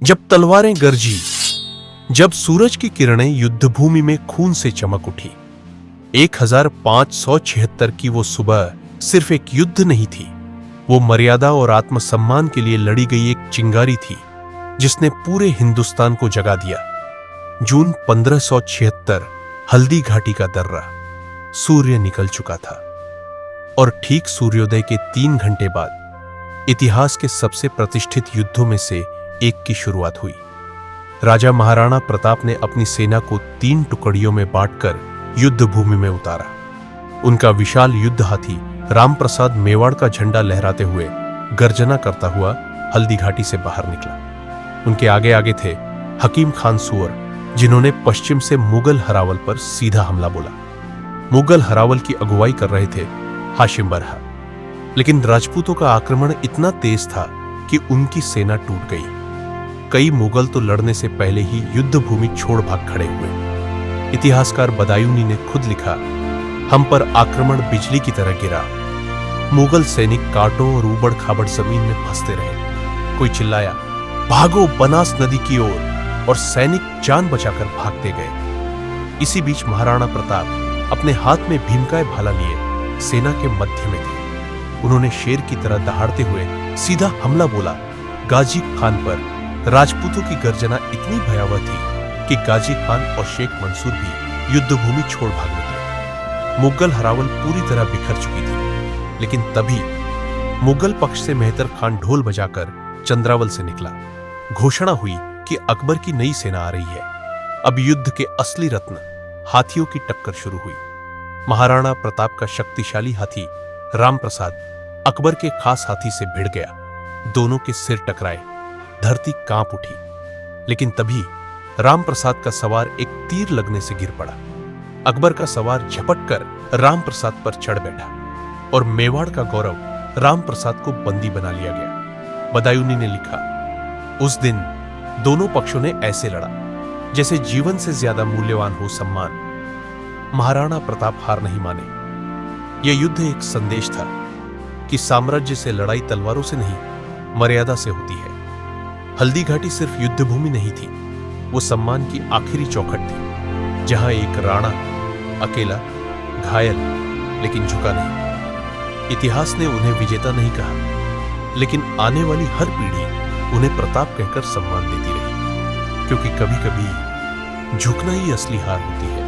जब तलवारें गरजी, जब सूरज की किरणें युद्धभूमि में खून से चमक उठी। 1576 की वो सुबह सिर्फ एक युद्ध नहीं थी, वो मर्यादा और आत्मसम्मान के लिए लड़ी गई एक चिंगारी थी जिसने पूरे हिंदुस्तान को जगा दिया। जून 1576, हल्दी घाटी का दर्रा। सूर्य निकल चुका था और ठीक सूर्योदय के 3 घंटे बाद इतिहास के सबसे प्रतिष्ठित युद्धों में से एक की शुरुआत हुई। राजा महाराणा प्रताप ने अपनी सेना को 3 टुकड़ियों में बांटकर युद्ध भूमि में उतारा। उनका विशाल युद्ध हाथी रामप्रसाद मेवाड़ का झंडा लहराते हुए गर्जना करता हुआ हल्दी घाटी से बाहर निकला। उनके आगे आगे थे हकीम खान सुअर, जिन्होंने पश्चिम से मुगल हरावल पर सीधा हमला बोला। मुगल हरावल की अगुवाई कर रहे थे हाशिम बरहा, लेकिन राजपूतों का आक्रमण इतना तेज था कि उनकी सेना टूट गई। कई मुगल तो लड़ने से पहले ही युद्ध भूमि छोड़ भाग खड़े हुए। इतिहासकार बदायूनी ने खुद लिखा, हम पर आक्रमण बिजली की तरह गिरा। मुगल सैनिक कांटों और ऊबड़ खाबड़ जमीन में फंसते रहे। कोई चिल्लाया, भागो बनास नदी की ओर, और सैनिक जान बचाकर भागते गए। इसी बीच महाराणा प्रताप अपने हाथ में भीमकाय भाला लिए सेना के मध्य में थे। उन्होंने शेर की तरह दहाड़ते हुए सीधा हमला बोला। गाजी खान पर राजपूतों की गर्जना इतनी भयावह थी कि गाजी खान और शेख मंसूर भी युद्धभूमि छोड़ भाग निकले। मुगल हरावल पूरी तरह बिखर चुकी थी, लेकिन तभी मुगल पक्ष से मेहतर खान ढोल बजाकर चंद्रावल से निकला। घोषणा हुई कि अकबर की नई सेना आ रही है। अब युद्ध के असली रत्न हाथियों की टक्कर शुरू हुई। महाराणा प्रताप का शक्तिशाली हाथी रामप्रसाद अकबर के खास हाथी से भिड़ गया। दोनों के सिर टकराए, धरती कांप उठी। लेकिन तभी रामप्रसाद का सवार एक तीर लगने से गिर पड़ा। अकबर का सवार झपटकर रामप्रसाद पर चढ़ बैठा और मेवाड़ का गौरव रामप्रसाद को बंदी बना लिया गया। बदायूनी ने लिखा, उस दिन दोनों पक्षों ने ऐसे लड़ा जैसे जीवन से ज्यादा मूल्यवान हो सम्मान। महाराणा प्रताप हार नहीं माने। यह युद्ध एक संदेश था कि साम्राज्य से लड़ाई तलवारों से नहीं, मर्यादा से होती है। हल्दी घाटी सिर्फ युद्ध भूमि नहीं थी, वो सम्मान की आखिरी चौखट थी, जहां एक राणा अकेला, घायल, लेकिन झुका नहीं। इतिहास ने उन्हें विजेता नहीं कहा, लेकिन आने वाली हर पीढ़ी उन्हें प्रताप कहकर सम्मान देती रही, क्योंकि कभी-कभी झुकना ही असली हार होती है।